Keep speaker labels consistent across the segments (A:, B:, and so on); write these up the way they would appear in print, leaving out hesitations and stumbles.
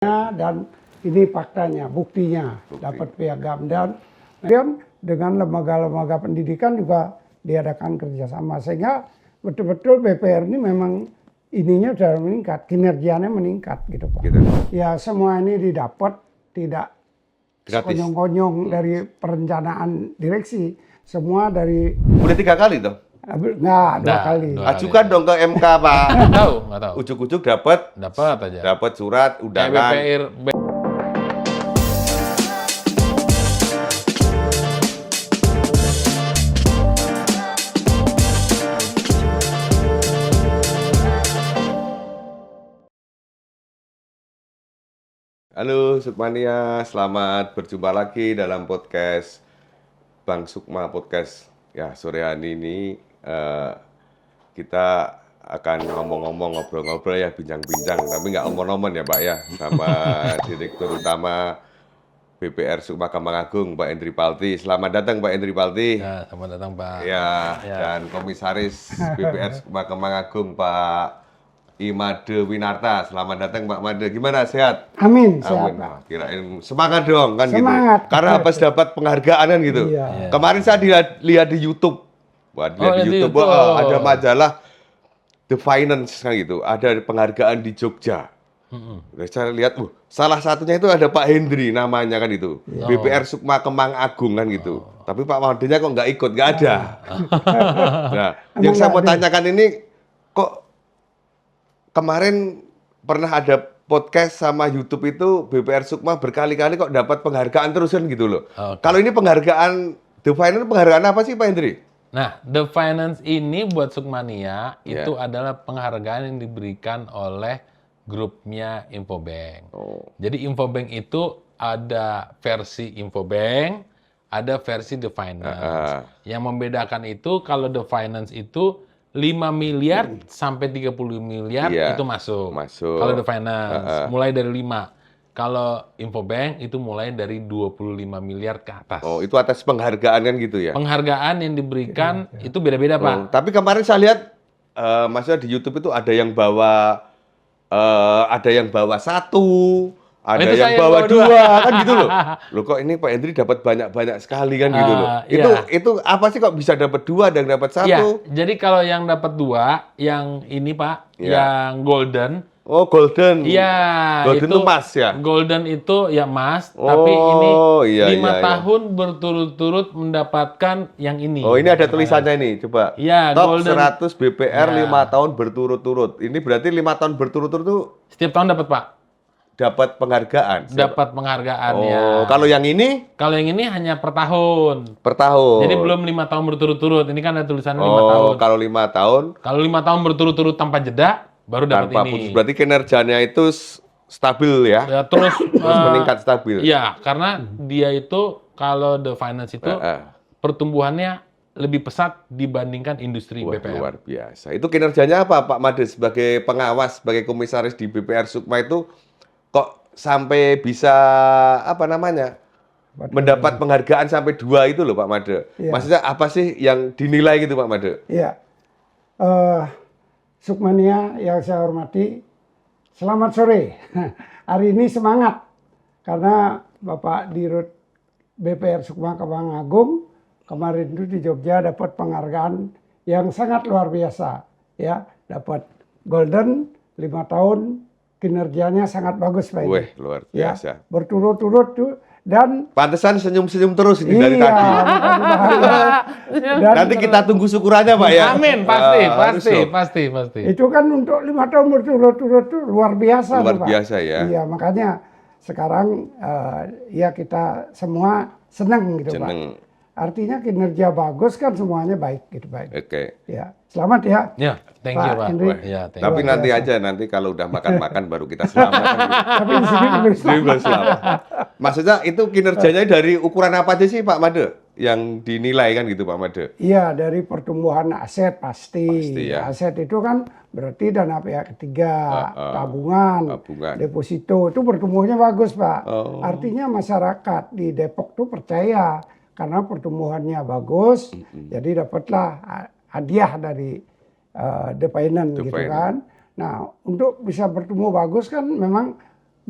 A: dan ini faktanya, buktinya dapat piagam dan kemudian dengan lembaga-lembaga pendidikan juga diadakan kerjasama sehingga betul-betul BPR ini memang ininya sudah meningkat, kinerjanya meningkat gitu Pak. Gitu. Ya semua ini didapat tidak konyong-konyong dari perencanaan direksi, semua dari.
B: Udah 3 kali toh?
A: Enggak, 2 kali.
B: Ajukan dong ke MK Pak.
C: Nggak tahu.
B: Ujuk-ujuk dapat
C: aja.
B: Dapat surat undangan. Halo Sukmania, selamat berjumpa lagi dalam podcast Bang Sukma Podcast. Ya sore hari ini kita akan ngomong-ngomong, ngobrol-ngobrol ya, bincang-bincang, tapi nggak omong-omong ya Pak ya, sama Direktur Utama BPR Sukma Kemang Agung, Pak Endri Palti. Selamat datang Pak Endri Palti.
C: Ya, selamat datang Pak.
B: Ya. Dan Komisaris BPR Sukma Kemang Agung, Pak Imade Winarta. Selamat datang Pak Made. Gimana, sehat?
A: Amin, sehat.
B: Nah, kirain semangat dong kan
A: semangat.
B: Gitu. Karena habis dapat penghargaan kan gitu.
A: Iya.
B: Kemarin saya lihat di YouTube. Di YouTube ada majalah The Finance kan gitu. Ada penghargaan di Jogja. Saya lihat, salah satunya itu ada Pak Hendri namanya kan itu. BPR Sukma Kemang Agung kan gitu. Tapi Pak Madenya kok nggak ikut, nggak ada. Nah, yang saya mau tanyakan ini, kok kemarin pernah ada podcast sama YouTube itu BPR Sukma berkali-kali kok dapat penghargaan terus kan gitu loh. Okay. Kalau ini penghargaan The Finance, penghargaan apa sih Pak Hendri?
C: Nah, The Finance ini buat Sukmania itu adalah penghargaan yang diberikan oleh grupnya Infobank. Jadi Infobank itu ada versi Infobank, ada versi The Finance. Yang membedakan itu kalau The Finance itu 5 miliar sampai 30 miliar itu masuk. Kalau The Finance mulai dari 5. Kalau Infobank itu mulai dari 25 miliar ke atas.
B: Oh, itu atas penghargaan kan gitu ya?
C: Penghargaan yang diberikan itu beda-beda Pak.
B: Tapi kemarin saya lihat, maksudnya di YouTube itu ada yang bawa 1, ada yang bawa 2 kan gitu loh. Loh kok ini Pak Hendri dapat banyak-banyak sekali kan gitu loh. Itu apa sih kok bisa dapat 2 dan dapat 1?
C: Ya, jadi kalau yang dapat 2, yang ini Pak, yang golden.
B: Oh, golden.
C: Iya,
B: golden itu emas ya?
C: Golden itu ya emas, tapi ini 5 tahun berturut-turut mendapatkan yang ini.
B: Oh, ini ada tulisannya ini, coba.
C: Iya,
B: Top
C: golden.
B: 100 BPR 5 tahun berturut-turut. Ini berarti 5 tahun berturut-turut tuh
C: setiap tahun dapat, Pak.
B: Dapat penghargaan.
C: Dapat penghargaan ya.
B: Kalau yang ini?
C: Kalau yang ini hanya per tahun.
B: Per tahun.
C: Jadi belum 5 tahun berturut-turut. Ini kan ada tulisannya 5 tahun.
B: Kalau 5 tahun?
C: Kalau 5 tahun berturut-turut tanpa jeda, baru dapat ini.
B: Putus. Berarti kinerjanya itu stabil ya?
C: Ya terus
B: meningkat stabil.
C: Iya, karena dia itu kalau The Finance itu pertumbuhannya lebih pesat dibandingkan industri BPR.
B: Luar biasa. Itu kinerjanya apa Pak Made sebagai pengawas, sebagai komisaris di BPR Sukma itu kok sampai bisa mendapat penghargaan sampai 2 itu loh Pak Made. Ya. Maksudnya apa sih yang dinilai gitu Pak Made?
A: Iya. Sukmania yang saya hormati, selamat sore. Hari ini semangat karena Bapak Dirut BPR Sukma Kemang Agung kemarin itu di Jogja dapat penghargaan yang sangat luar biasa. Ya, dapat golden 5 tahun, kinerjanya sangat bagus Pak.
B: Wih, luar biasa.
A: Ya, berturut-turut tuh. Dan
B: pantesan senyum-senyum terus ini dari tadi. Nanti kita tunggu syukurannya Pak ya.
C: Amin, pasti.
A: Itu kan untuk 5 tahun berturut-turut itu luar biasa.
B: Luar biasa ya.
A: Iya, makanya sekarang ya kita semua senang gitu Pak. Artinya kinerja bagus kan semuanya baik gitu Pak.
B: Oke.
A: Ya, selamat ya.
C: Ya, thank you Pak.
B: Tapi nanti aja, nanti kalau udah makan-makan baru kita selamat.
A: Tapi di sini belum
B: selamat. Maksudnya itu kinerjanya dari ukuran apa aja sih Pak Made yang dinilai kan gitu Pak Made?
A: Iya, dari pertumbuhan aset pasti ya. Aset itu kan berarti dana pihak ketiga, tabungan, deposito itu pertumbuhannya bagus Pak. Artinya masyarakat di Depok tuh percaya karena pertumbuhannya bagus, jadi dapatlah hadiah dari The Finance gitu kan. Nah, untuk bisa bertumbuh bagus kan memang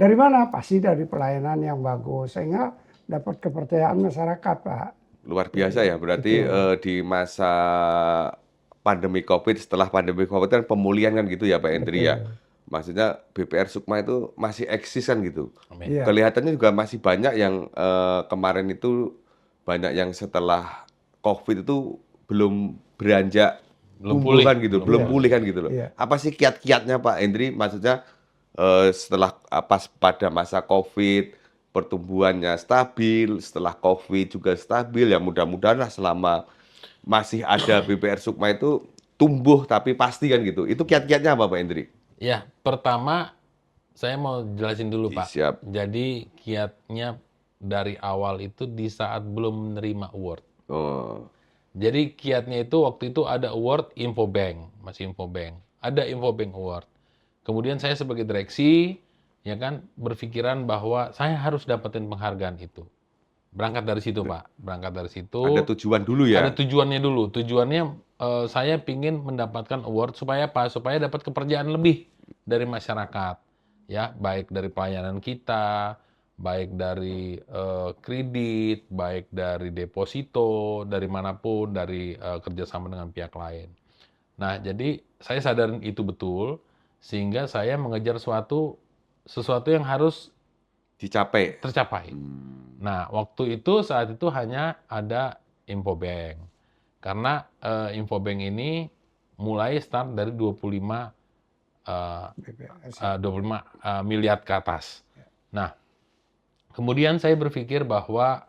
A: Dari mana? Pasti dari pelayanan yang bagus, sehingga dapat kepercayaan masyarakat, Pak.
B: Luar biasa ya, berarti di masa pandemi COVID, setelah pandemi COVID kan pemulihan kan gitu ya Pak Hendri ya. Maksudnya BPR Sukma itu masih eksis kan gitu.
C: Amin.
A: Iya.
B: Kelihatannya juga masih banyak yang kemarin itu banyak yang setelah COVID itu belum beranjak
C: Belum
B: tumbuh
C: pulih.
B: kan gitu, belum pulih kan gitu loh.
A: Iya.
B: Apa sih kiat-kiatnya Pak Hendri? Maksudnya setelah pas pada masa COVID pertumbuhannya stabil, setelah COVID juga stabil, ya mudah-mudahan lah selama masih ada BPR Sukma itu tumbuh tapi pasti kan gitu. Itu kiat-kiatnya apa Pak Hendri?
C: Ya, pertama saya mau jelasin dulu Pak.
B: Siap.
C: Jadi kiatnya dari awal itu di saat belum menerima award.
B: Oh,
C: Jadi kiatnya itu waktu itu ada award Infobank, masih Infobank. Ada Infobank Award. Kemudian saya sebagai direksi, ya kan, berpikiran bahwa saya harus dapetin penghargaan itu. Berangkat dari situ Pak, berangkat dari situ.
B: ada tujuan dulu ya?
C: Ada tujuannya dulu. Tujuannya saya pingin mendapatkan award supaya apa? Supaya dapat kepercayaan lebih dari masyarakat, ya, baik dari pelayanan kita, baik dari kredit, baik dari deposito, dari manapun, dari kerjasama dengan pihak lain. Nah, jadi saya sadarin itu betul, sehingga saya mengejar sesuatu yang harus
B: Dicapai.
C: tercapai. Nah, waktu itu saat itu hanya ada Infobank. Karena Infobank ini mulai start dari 25
A: BPS.
C: 25 miliar ke atas. Nah, kemudian saya berpikir bahwa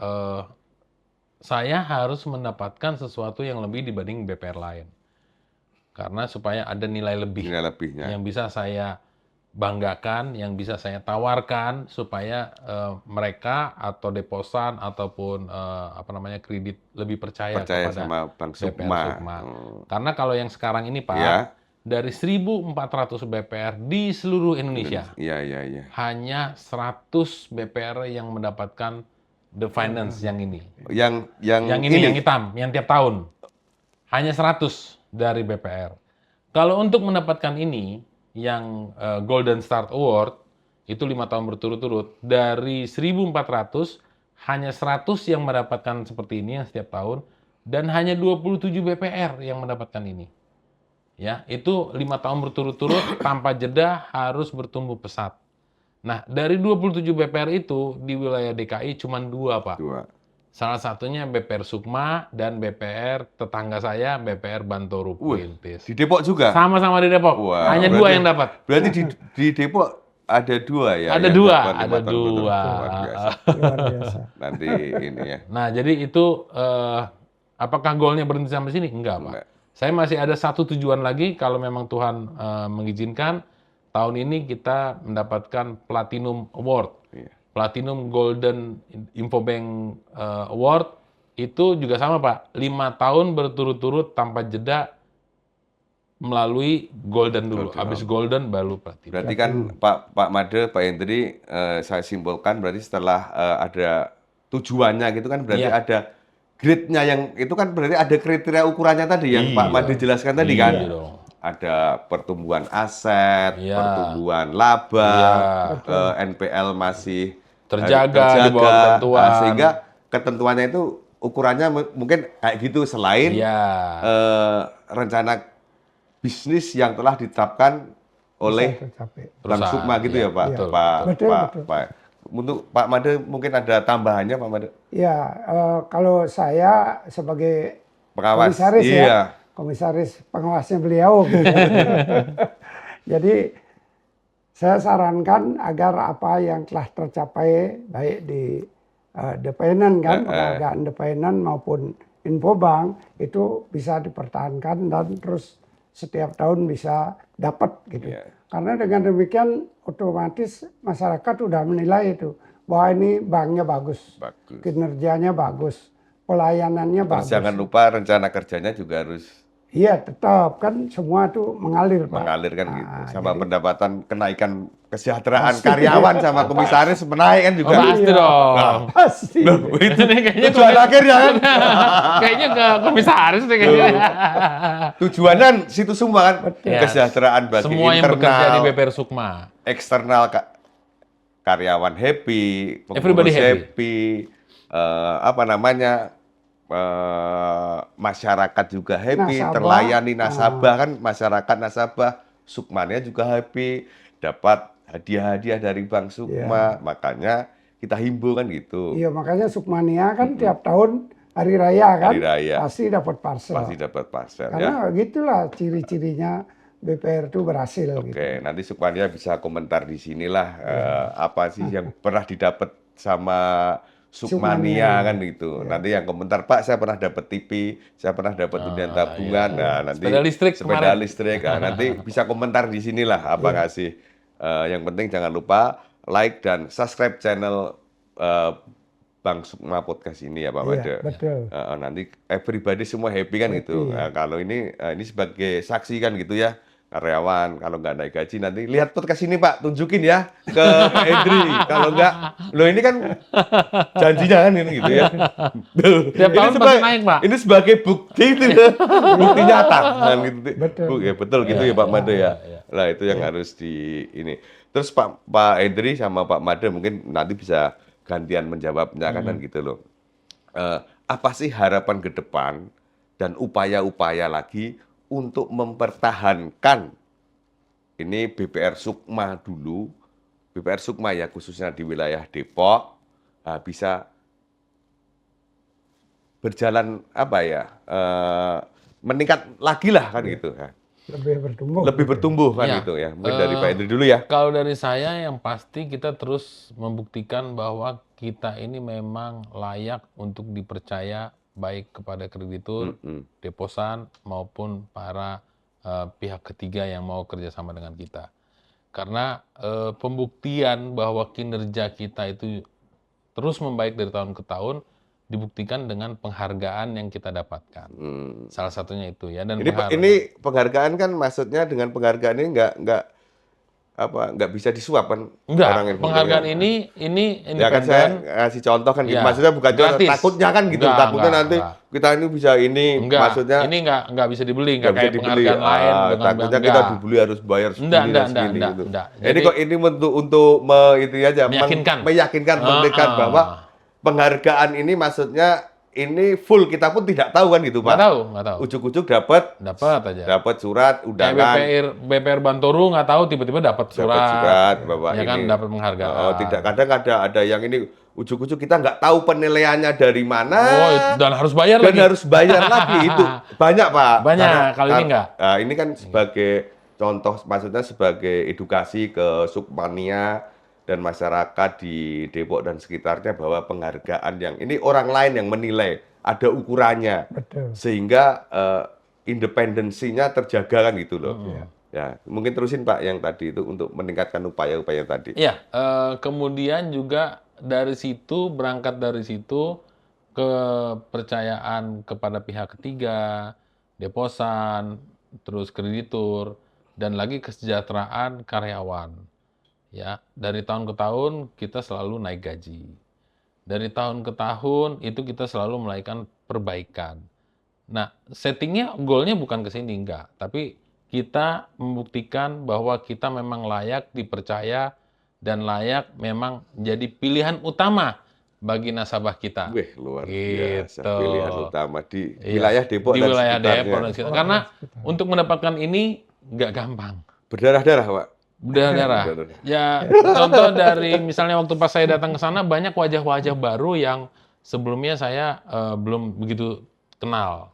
C: saya harus mendapatkan sesuatu yang lebih dibanding BPR lain. Karena supaya ada nilai lebih
B: Nilai lebihnya.
C: yang bisa saya banggakan, yang bisa saya tawarkan supaya mereka atau deposan ataupun kredit lebih percaya
B: Percaya
C: kepada
B: sama Bank
C: BPR
B: Sukma.
C: Sukma. Karena kalau yang sekarang ini Pak,
B: Ya.
C: dari 1.400 BPR di seluruh Indonesia,
B: Iya, iya, iya.
C: hanya 100 BPR yang mendapatkan The Finance yang ini.
B: Yang
C: Yang ini, yang hitam, yang tiap tahun. Hanya 100 dari BPR. Kalau untuk mendapatkan ini, yang Golden Start Award, itu 5 tahun berturut-turut. Dari 1.400, hanya 100 yang mendapatkan seperti ini yang setiap tahun, dan hanya 27 BPR yang mendapatkan ini. Ya, itu 5 tahun berturut-turut tanpa jeda harus bertumbuh pesat. Nah, dari 27 BPR itu di wilayah DKI cuma 2, Pak.
B: 2.
C: Salah satunya BPR Sukma dan BPR tetangga saya, BPR Bantoro Puintis.
B: Di Depok juga?
C: Sama-sama di Depok.
B: Wah,
C: Hanya 2 yang dapat.
B: Berarti di Depok ada 2 ya?
C: Ada
B: yang
C: 2,
B: dapat
C: ada
B: 5 tahun
C: 2.
B: luar biasa.
A: Luar biasa.
B: Nanti ini ya.
C: Nah, jadi itu apakah goalnya berhenti sampai sini? Enggak, Pak.
B: Enggak.
C: Saya masih ada satu tujuan lagi kalau memang Tuhan mengizinkan. Tahun ini kita mendapatkan Platinum Award.
B: Iya.
C: Platinum Golden Infobank Award itu juga sama Pak, 5 tahun berturut-turut tanpa jeda melalui Golden dulu, habis Golden baru Platinum.
B: Berarti kan Pak Made, Pak Hendri, saya simpulkan berarti setelah ada tujuannya gitu kan berarti
C: Iya.
B: ada grade-nya yang itu kan berarti ada kriteria ukurannya tadi yang Pak
C: Iya.
B: Made jelaskan tadi
C: Iya
B: kan.
C: dong.
B: Ada pertumbuhan aset,
C: Iya.
B: pertumbuhan laba,
C: Iya.
B: NPL masih
C: Terjaga di bawah ketentuan.
B: sehingga ketentuannya itu ukurannya mungkin kayak gitu selain
C: Iya.
B: rencana bisnis yang telah ditetapkan oleh
A: Tercapai.
B: Bank
C: Perusahaan,
B: Sukma gitu
C: iya,
B: ya Pak.
C: betul,
B: Pak,
A: betul.
B: Pak,
A: Betul.
B: Pak. Untuk Pak Made mungkin ada tambahannya Pak Made?
A: Ya, kalau saya sebagai
B: Pengawas.
A: komisaris
B: Iya.
A: ya, komisaris pengawasnya beliau. Gitu. Jadi saya sarankan agar apa yang telah tercapai baik di Depenan kan, penghargaan Depenan maupun Infobank itu bisa dipertahankan dan terus setiap tahun bisa dapat gitu.
B: Iya.
A: Karena dengan demikian otomatis masyarakat sudah menilai itu bahwa ini banknya bagus,
B: Bagus.
A: kinerjanya bagus, pelayanannya
B: Terus
A: bagus.
B: jangan lupa rencana kerjanya juga harus
A: Iya tetap kan semua itu mengalir Pak.
B: mengalir kan
A: Nah,
B: gitu. Sama
A: jadi-
B: pendapatan kenaikan kesejahteraan karyawan sama komisaris menaik kan juga.
C: Oh, pasti dong.
A: Pasti.
B: Itu
C: Ini kayaknya
B: tujuan akhirnya kan.
C: kayaknya ke komisaris deh kayaknya.
B: Tujuannya kan situ semua kan.
C: Yes.
B: Kesejahteraan bagi
C: Semua yang
B: internal,
C: bekerja di BPR Sukma.
B: eksternal karyawan happy,
C: Everybody
B: pengurus
C: happy.
B: happy, apa namanya, masyarakat juga happy,
A: Nasabah.
B: terlayani nasabah kan, masyarakat nasabah, Sukmania juga happy, dapat hadiah-hadiah dari Bank Sukma, makanya kita himbau kan gitu.
A: Iya, makanya Sukmania kan tiap tahun hari raya kan,
B: Hari raya.
A: pasti dapat parcel.
B: Pasti dapat parcel ya.
A: Karena gitulah ciri-cirinya BPR itu berhasil gitu.
B: Oke, nanti Sukmania bisa komentar di sinilah apa sih yang pernah didapat sama Sukmania kan gitu. Nanti yang komentar, Pak, saya pernah dapat TV, saya pernah dapat undian tabungan. Nah, nanti
C: Sepeda listrik
B: sepeda
C: kemarin.
B: listrik. Nah, nanti bisa komentar di sinilah apa nggak sih. Yang penting jangan lupa like dan subscribe channel Bang Sukma Podcast ini ya Pak
A: Iya,
B: Made.
A: betul.
B: Nanti everybody semua happy kan gitu. Nah, kalau ini sebagai saksi kan gitu ya, karyawan kalau nggak naik gaji nanti lihat podcast ini Pak, tunjukin ya ke Edri. Kalau nggak, loh ini kan janjinya kan ini gitu ya.
C: Tiap tahun pasti naik, Pak.
B: Ini sebagai bukti itu ya, bukti nyata kan gitu.
A: Betul.
B: Ya, betul gitu ya Pak Made ya. Lah itu yang harus di ini. Terus Pak Edri sama Pak Made mungkin nanti bisa gantian menjawabnya kan dan gitu loh. Apa sih harapan ke depan dan upaya-upaya lagi untuk mempertahankan ini BPR Sukma dulu, BPR Sukma ya khususnya di wilayah Depok bisa berjalan apa ya, meningkat lagi lah kan gitu ya. Lebih bertumbuh kan
C: Ya,
B: gitu ya. Mungkin dari Pak Edri dulu ya.
C: Kalau dari saya yang pasti kita terus membuktikan bahwa kita ini memang layak untuk dipercaya baik kepada kreditur, deposan maupun para pihak ketiga yang mau kerjasama dengan kita. Karena pembuktian bahwa kinerja kita itu terus membaik dari tahun ke tahun dibuktikan dengan penghargaan yang kita dapatkan. Salah satunya itu ya. Dan
B: Ini penghargaan kan maksudnya dengan penghargaan ini nggak bisa disuap kan
C: enggak, penghargaan ini
B: ya kan saya
C: independen.
B: ngasih contoh kan gitu.
C: Ya,
B: Maksudnya bukan contoh,
C: gratis.
B: takutnya kan gitu. Takutnya nanti kita ini bisa ini
C: Enggak,
B: maksudnya
C: ini enggak bisa dibeli,
B: nggak
C: enggak
B: bisa
C: kayak
B: dibeli.
C: penghargaan lain.
B: Takutnya kita dibeli harus bayar segini dan segini gitu.
C: Enggak.
B: Ini kok ini untuk itu aja meyakinkan memberikan bahwa penghargaan ini maksudnya ini full kita pun tidak tahu kan gitu Pak.
C: Nggak tahu.
B: Ujuk-ujuk dapat
C: aja.
B: Dapat surat
C: Kayak
B: undangan.
C: BPR Bantoru nggak tahu tiba-tiba dapat surat.
B: Bapak
C: Ya kan
B: ini.
C: dapat penghargaan.
B: Oh, tidak, kadang ada yang ini ujuk-ujuk kita nggak tahu penilaiannya dari mana.
C: Oh, dan harus bayar
B: dan
C: lagi.
B: harus bayar lagi itu banyak Pak.
C: Banyak, kalau ini nggak.
B: Nah, ini kan sebagai contoh, maksudnya sebagai edukasi ke Sukmania dan masyarakat di Depok dan sekitarnya bahwa penghargaan yang ini orang lain yang menilai, ada ukurannya.
A: Betul.
B: Sehingga independensinya terjaga kan gitu loh. Ya, mungkin terusin Pak yang tadi itu untuk meningkatkan upaya-upaya tadi.
C: Iya, kemudian juga berangkat dari situ kepercayaan kepada pihak ketiga, deposan, terus kreditur, dan lagi kesejahteraan karyawan. Ya, dari tahun ke tahun kita selalu naik gaji. Dari tahun ke tahun itu kita selalu melakukan perbaikan. Nah, settingnya, goalnya bukan ke sini, enggak. Tapi kita membuktikan bahwa kita memang layak dipercaya dan layak memang jadi pilihan utama bagi nasabah kita.
B: Wih, luar
C: Gitu.
B: biasa pilihan utama di wilayah Depok
C: di
B: dan
C: wilayah
B: sekitarnya.
C: Depok dan sekitarnya. Karena untuk mendapatkan ini nggak gampang.
B: Berdarah-darah Pak.
C: Berdarah. Ya, contoh dari misalnya waktu pas saya datang ke sana banyak wajah-wajah baru yang sebelumnya saya belum begitu kenal.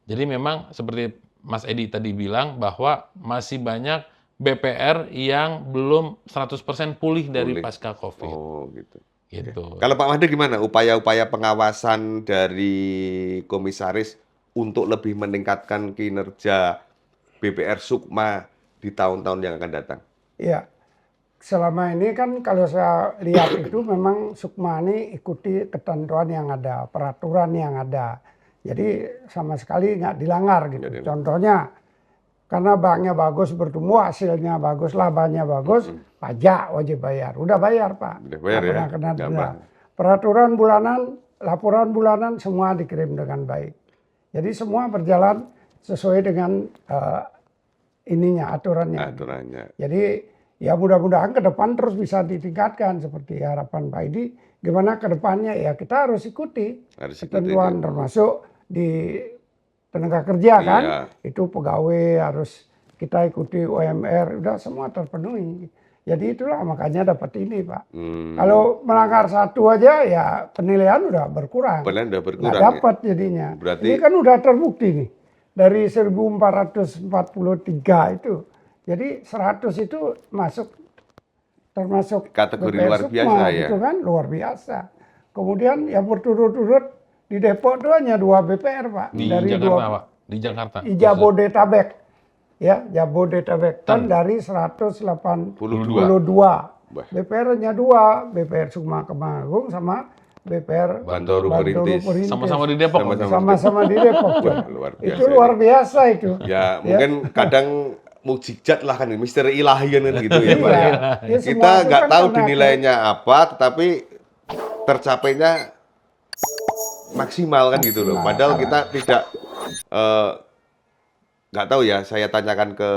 C: Jadi memang seperti Mas Edi tadi bilang bahwa masih banyak BPR yang belum 100% pulih dari pasca Covid.
B: Oh, gitu.
C: Gitu.
B: Kalau Pak Made gimana upaya-upaya pengawasan dari komisaris untuk lebih meningkatkan kinerja BPR Sukma di tahun-tahun yang akan datang?
A: Iya, selama ini kan kalau saya lihat itu memang Sukma ini ikuti ketentuan yang ada, peraturan yang ada. Jadi sama sekali nggak dilanggar gitu. Contohnya, karena banknya bagus bertumbuh, hasilnya bagus, labanya bagus, pajak wajib bayar. Udah bayar Pak.
B: Udah bayar ya?
A: Kena denda. Peraturan bulanan, laporan bulanan semua dikirim dengan baik. Jadi semua berjalan sesuai dengan aturannya.
B: Aturannya.
A: Jadi ya mudah-mudahan ke depan terus bisa ditingkatkan seperti harapan Pak Edi. Gimana ke depannya ya kita harus ikuti ketentuan termasuk di tenaga kerja kan.
B: Iya.
A: Itu pegawai harus kita ikuti UMR, udah semua terpenuhi. Jadi itulah makanya dapat ini Pak. Kalau melanggar satu aja ya penilaian udah berkurang.
B: Penilaian udah berkurang.
A: Nggak dapat jadinya.
B: Berarti
A: ini kan udah terbukti nih. Dari 1443 itu. Jadi 100 itu termasuk
B: kategori
A: BPR
B: luar
A: Sukma,
B: biasa ya.
A: Itu kan luar biasa. Kemudian yang berturut-turut di Depok itu hanya 2 BPR Pak.
C: Di
A: dari
C: Jakarta Pak, di Jakarta.
A: Di Jabodetabek. Ya, Jabodetabek kan dari 182. BPR hanya 2, BPR Sukma Kemanggung sama BPR
B: Bantoru Perintis.
C: Sama-sama di Depok.
A: Sama-sama di Depok.
B: Luar biasa
A: itu luar biasa itu.
B: Ya, mungkin kadang mukjizat lah kan, misteri ilahi kan gitu ya Pak ya.
A: Ya,
B: Kita nggak
A: kan
B: tahu dinilainya apa, tetapi tercapainya maksimal kan gitu loh. Padahal kita tidak nggak tahu ya. Saya tanyakan ke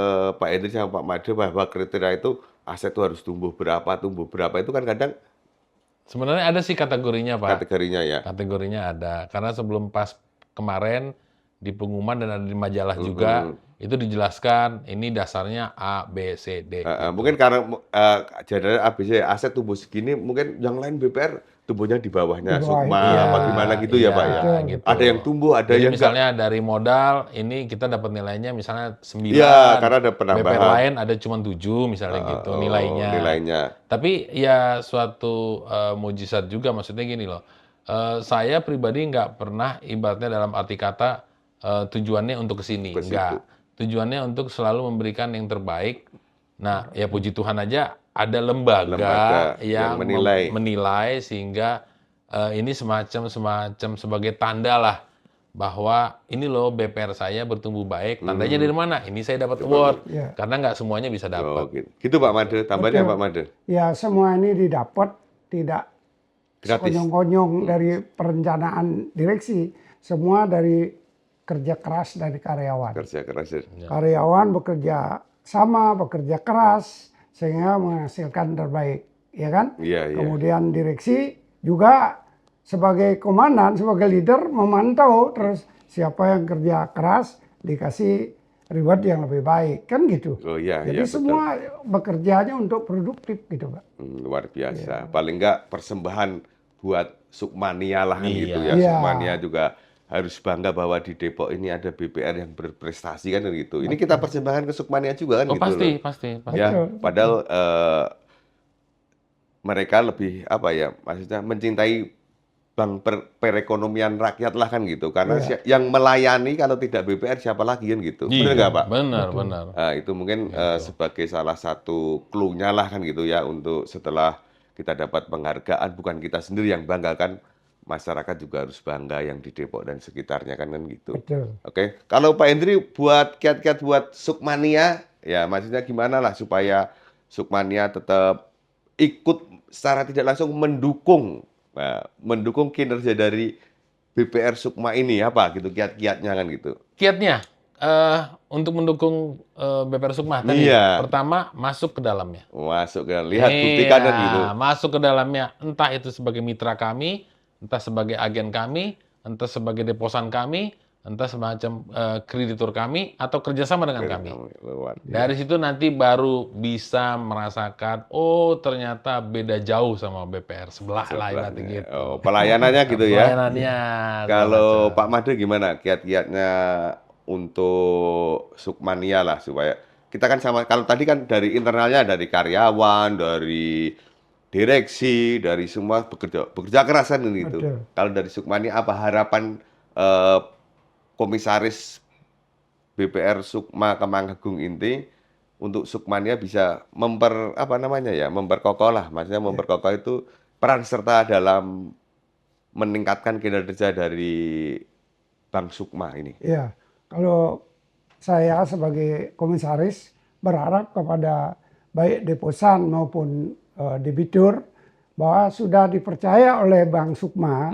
B: Pak Hendri sama Pak Made bahwa kriteria itu aset itu harus tumbuh berapa itu kan kadang
C: Sebenarnya ada sih kategorinya Pak.
B: kategorinya ya.
C: Kategorinya ada. Karena sebelum pas kemarin di pengumuman dan ada di majalah juga, itu dijelaskan ini dasarnya A, B, C, D.
B: Mungkin karena jadi ABC aset tumbuh segini, mungkin yang lain BPR tumbuhnya di bawahnya, Sukma apa gimana gitu ya Pak ya.
C: Gitu.
B: Ada yang tumbuh, ada
C: Jadi
B: yang
C: misalnya dari modal ini kita dapat nilainya misalnya 9.
B: Iya, karena ada penambahan.
C: BPR lain ada cuma 7 misalnya gitu nilainya. Tapi ya suatu mujizat juga, maksudnya gini loh. Saya pribadi nggak pernah ibaratnya dalam arti kata tujuannya untuk kesini, enggak. Tujuannya untuk selalu memberikan yang terbaik. Nah, ya puji Tuhan aja ada lembaga yang menilai sehingga ini semacam sebagai tanda lah bahwa ini loh BPR saya bertumbuh baik. Tandanya dari mana? Ini saya dapat award. Karena nggak semuanya bisa dapat.
B: Gitu Pak Made, tambahnya Pak Made.
A: Ya semua ini didapat tidak sekonyong-konyong dari perencanaan direksi. Semua dari kerja keras dari karyawan.
B: Kerja keras.
A: Karyawan bekerja keras sehingga menghasilkan terbaik, ya kan?
B: Iya.
A: Kemudian direksi juga sebagai komandan, sebagai leader memantau terus siapa yang kerja keras dikasih reward yang lebih baik, kan gitu.
B: Oh iya.
A: Jadi semua bekerjanya untuk produktif gitu Pak.
B: Luar biasa. Paling enggak persembahan buat Sukmania lah kan gitu ya.
A: Iya.
B: Sukmania juga harus bangga bahwa di Depok ini ada BPR yang berprestasi kan gitu. Ini kita persembahkan ke Sukmania juga kan gitu loh.
C: Pasti.
B: Ya, padahal mereka lebih maksudnya mencintai bank perekonomian rakyat lah kan gitu. Karena yang melayani kalau tidak BPR siapa lagi kan gitu. Benar nggak Pak?
C: Benar.
B: Nah, itu mungkin sebagai salah satu clue-nya lah kan gitu ya untuk setelah kita dapat penghargaan, bukan kita sendiri yang banggakan, masyarakat juga harus bangga yang di Depok dan sekitarnya kan gitu.
A: Betul.
B: Oke, kalau Pak Hendri buat kiat-kiat buat Sukmania, ya maksudnya gimana lah supaya Sukmania tetap ikut secara tidak langsung mendukung kinerja dari BPR Sukma ini apa gitu kiat-kiatnya kan gitu.
C: Kiatnya untuk mendukung BPR Sukma tadi, pertama masuk ke dalamnya.
B: Lihat buktikan kan gitu.
C: Masuk ke dalamnya, entah itu sebagai mitra kami, entah sebagai agen kami, entah sebagai deposan kami, entah semacam kreditur kami, atau kerjasama dengan kami. Dari situ nanti baru bisa merasakan, oh ternyata beda jauh sama BPR sebelah lah gitu.
B: Oh, pelayanannya gitu ya.
C: Pelayanannya.
B: Kalau Pak Made gimana kiat-kiatnya untuk Sukmania lah supaya kita kan sama, kalau tadi kan dari internalnya, dari karyawan, dari direksi, dari semua bekerja kerasan gitu. Kalau dari Sukmania apa harapan komisaris BPR Sukma Kemanggung inti untuk Sukmania bisa memperkokoh lah, maksudnya memperkokoh itu peran serta dalam meningkatkan kinerja dari Bank Sukma ini.
A: Iya, kalau saya sebagai komisaris berharap kepada baik deposan maupun debitur bahwa sudah dipercaya oleh Bank Sukma.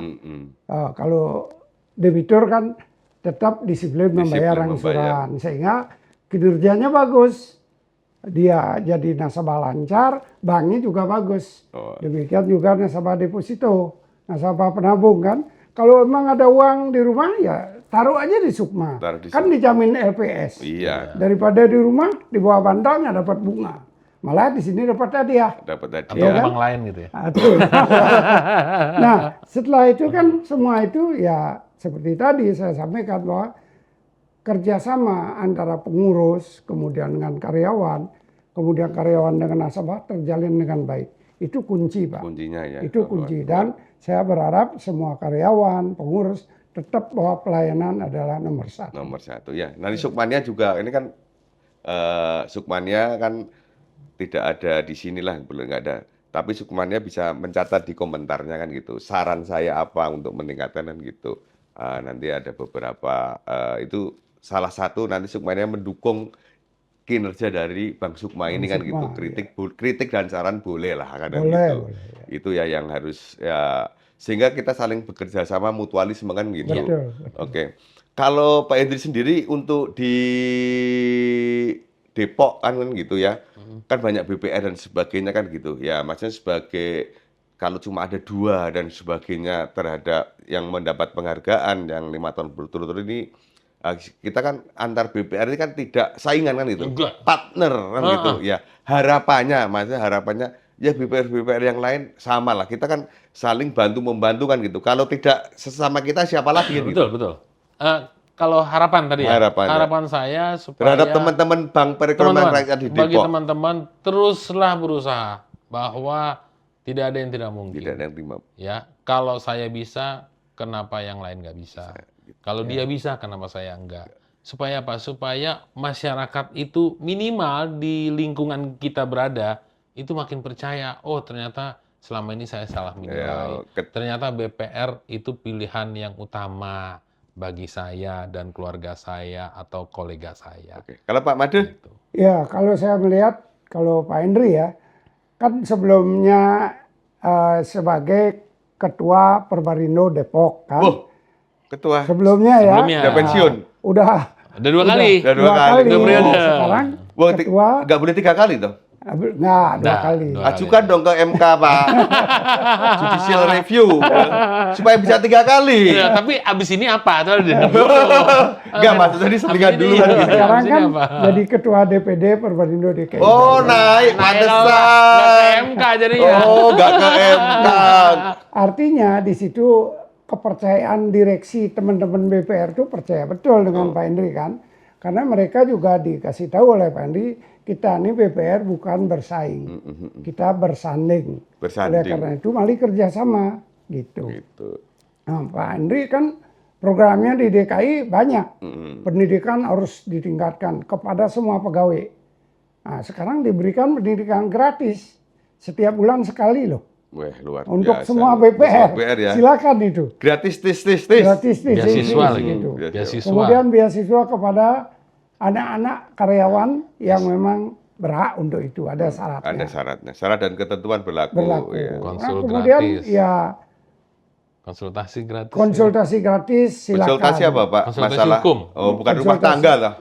A: Kalau debitur kan tetap disiplin membayar angsuran sehingga kinerjanya bagus. dia jadi nasabah lancar, banknya juga bagus. Demikian juga nasabah deposito, nasabah penabung kan. Kalau emang ada uang di rumah ya taruh aja di Sukma. Kan dijamin LPS.
B: Iya.
A: Daripada di rumah di bawah bantalnya dapat bunga. Malah di sini dapat hadiah.
B: Dapat
C: Atau
B: hadiah.
A: kan?
C: bank lain gitu ya.
A: Nah, setelah itu kan semua itu ya seperti tadi saya sampaikan bahwa kerjasama antara pengurus, kemudian dengan karyawan, kemudian karyawan dengan nasabah terjalin dengan baik. Itu kunci, Pak.
B: Kuncinya ya.
A: Itu kunci. Dan saya berharap semua karyawan, pengurus tetap bahwa pelayanan adalah nomor satu.
B: Nomor satu ya. Nanti Sukmania juga ini kan Sukmania kan tidak ada di sinilah, belum nggak ada. Tapi Sukmania bisa mencatat di komentarnya kan gitu. Saran saya apa untuk meningkatkan kan gitu. Nanti ada beberapa itu salah satu nanti Sukmania mendukung kinerja dari Bank Sukma ini kan gitu. Kritik dan saran boleh lah kan gitu.
A: Boleh, ya.
B: Itu ya yang harus ya sehingga kita saling bekerja sama mutualisme kan gitu.
A: Betul.
B: Oke. Kalau Pak Hendri sendiri untuk di Depok kan gitu ya. Kan banyak BPR dan sebagainya kan gitu. Ya, maksudnya sebagai kalau cuma ada 2 dan sebagainya terhadap yang mendapat penghargaan yang 5 tahun berturut-turut ini kita kan antar BPR ini kan tidak saingan kan itu.
C: Enggak.
B: Partner kan gitu ya. Maksudnya harapannya ya BPR yang lain sama lah. Kita kan saling bantu membantu kan gitu. Kalau tidak sesama kita siapa lagi kan gitu.
C: Betul. Kalau harapan tadi ya, harapan saya supaya
B: terhadap teman-teman Bank Perekonomian Rakyat di Depok.
C: Bagi teman-teman teruslah berusaha bahwa tidak ada yang tidak mungkin.
B: Tidak ada yang timam.
C: Ya, kalau saya bisa, kenapa yang lain nggak bisa? Kalau dia bisa, kenapa saya enggak? Supaya apa? Supaya masyarakat itu minimal di lingkungan kita berada itu makin percaya. Oh, ternyata selama ini saya salah menilai. Ternyata BPR itu pilihan yang utama bagi saya dan keluarga saya atau kolega saya.
B: Oke. Kalau Pak Made?
C: Gitu.
A: Ya, kalau saya melihat, kalau Pak Hendri ya, kan sebelumnya sebagai Ketua Perbarindo Depok kan.
B: Ketua.
A: Sebelumnya ya.
B: Udah pensiun.
A: Udah
C: 2 kali.
B: Udah 2 kali.
C: 2 periode.
A: Sekarang Ketua.
B: Nggak boleh 3 kali toh?
A: Nggak, 2 kali.
B: Ajukan dong ke MK Pak. Judicial review. Supaya bisa 3 kali.
C: Ya, tapi abis ini apa?
B: Enggak, maksudnya tadi selingan dulu kan gitu.
A: Sekarang kan jadi Ketua DPD Perbarindo DKI.
B: Oh, naik. Pantesan.
C: Nggak ke MK jadinya.
B: Oh, nggak ke MK.
A: Artinya di situ kepercayaan direksi teman-teman BPR itu percaya betul dengan Pak Hendri kan. Karena mereka juga dikasih tahu oleh Pak Hendri, kita ini BPR bukan bersaing, kita bersanding. Oleh karena itu mari kerjasama gitu. Nah, Pak Hendri kan programnya di DKI banyak, pendidikan harus ditingkatkan kepada semua pegawai. Nah, sekarang diberikan pendidikan gratis setiap bulan sekali loh.
B: Wah, luar biasa.
A: Untuk semua BPR,
B: ya.
A: Silakan itu.
B: Gratis,
A: Gratis,
C: beasiswa lagi.
A: Gitu.
C: Beasiswa.
A: Kemudian beasiswa kepada anak-anak karyawan yang memang berhak untuk itu. Ada syaratnya.
B: Ada syaratnya. Syarat dan ketentuan berlaku.
C: Ya. Konsul
A: kemudian
C: gratis.
A: Ya
C: konsultasi gratis.
A: Konsultasi gratis silakan.
B: Konsultasi apa, Pak?
C: Konsultasi
B: masalah
C: hukum.
B: Oh, bukan rumah tangga lah.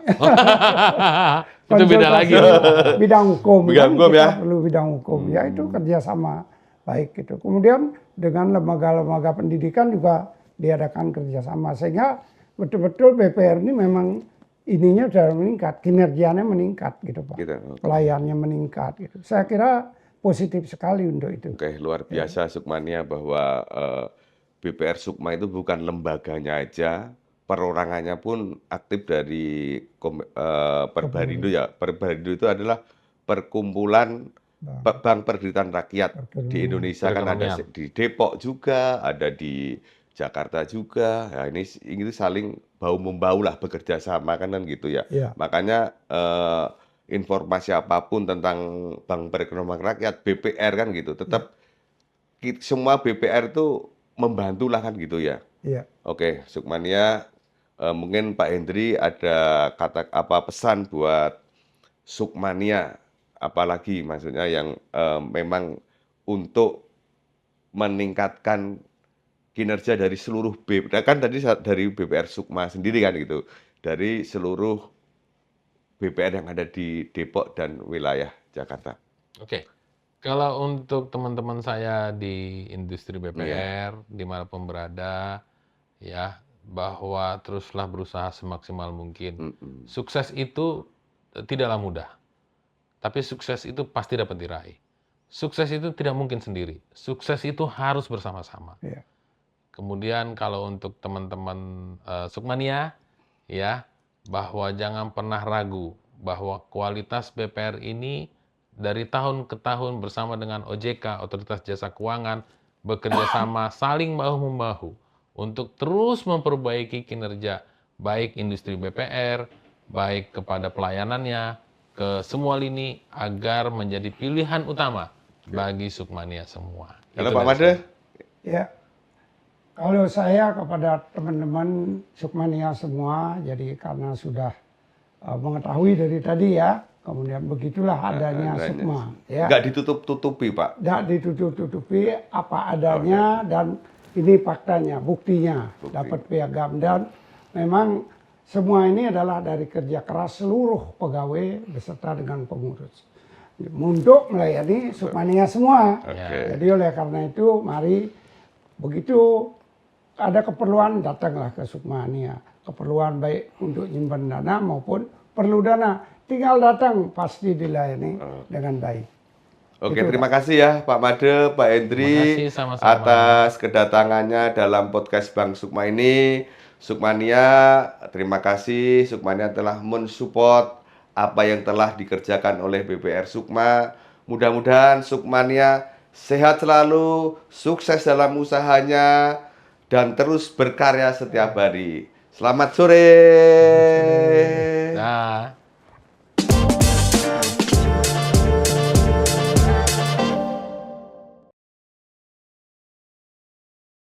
C: Itu beda lagi.
A: Bidang hukum.
B: Bidang hukum ya.
A: Kita perlu bidang hukum. Ya itu kerjasama baik gitu. Kemudian dengan lembaga-lembaga pendidikan juga diadakan kerjasama sehingga betul-betul BPR ini memang ininya sudah meningkat, kinerjanya meningkat gitu Pak.
B: Gitu.
A: Pelayannya meningkat gitu. Saya kira positif sekali untuk itu.
B: Oke, luar biasa Sukmania bahwa BPR Sukma itu bukan lembaganya aja, perorangannya pun aktif dari Perbarindo ya. Perbarindo itu adalah perkumpulan Bank Perberitaan Rakyat di Indonesia kan ada di Depok juga, ada di Jakarta juga. Nah, ini saling bau membau lah bekerja sama kan gitu ya. Makanya informasi apapun tentang Bank Perekonomian Rakyat BPR kan gitu, tetap semua BPR itu membantu lah kan gitu ya. Oke, Sukmania, mungkin Pak Hendri ada kata apa pesan buat Sukmania, apalagi maksudnya yang memang untuk meningkatkan kinerja dari seluruh BPR, kan tadi dari BPR Sukma sendiri kan gitu, dari seluruh BPR yang ada di Depok dan wilayah Jakarta.
C: Oke. Kalau untuk teman-teman saya di industri BPR, dimanapun berada, ya, bahwa teruslah berusaha semaksimal mungkin. Sukses itu tidaklah mudah, tapi sukses itu pasti dapat diraih. Sukses itu tidak mungkin sendiri. Sukses itu harus bersama-sama.
A: Iya.
C: Kemudian kalau untuk teman-teman Sukmania, ya, bahwa jangan pernah ragu bahwa kualitas BPR ini dari tahun ke tahun bersama dengan OJK, Otoritas Jasa Keuangan, bekerja sama saling bahu-membahu untuk terus memperbaiki kinerja baik industri BPR, baik kepada pelayanannya, ke semua lini agar menjadi pilihan utama bagi Sukmania semua.
B: Kalau
C: Itu
B: Pak
C: dari
B: Made?
A: Ya, kalau saya kepada teman-teman Sukmania semua, jadi karena sudah mengetahui dari tadi ya, kemudian begitulah adanya Sukma. Ya.
B: Nggak ditutup-tutupi, Pak.
A: Nggak ditutup-tutupi apa adanya dan ini faktanya, buktinya dapat piagam dan memang semua ini adalah dari kerja keras seluruh pegawai beserta dengan pengurus untuk melayani Sukmania semua. Jadi oleh karena itu mari begitu ada keperluan datanglah ke Sukmania. Keperluan baik untuk nyimpan dana maupun perlu dana. Tinggal datang pasti dilayani dengan baik.
B: Oke, terima kasih ya Pak Made, Pak Hendri
C: Terima kasih, sama-sama.
B: atas kedatangannya dalam podcast Bank Sukma ini. Sukmania, terima kasih. Sukmania telah mensupport apa yang telah dikerjakan oleh BPR Sukma. Mudah-mudahan Sukmania sehat selalu, sukses dalam usahanya, dan terus berkarya setiap hari. Selamat sore.
C: Nah.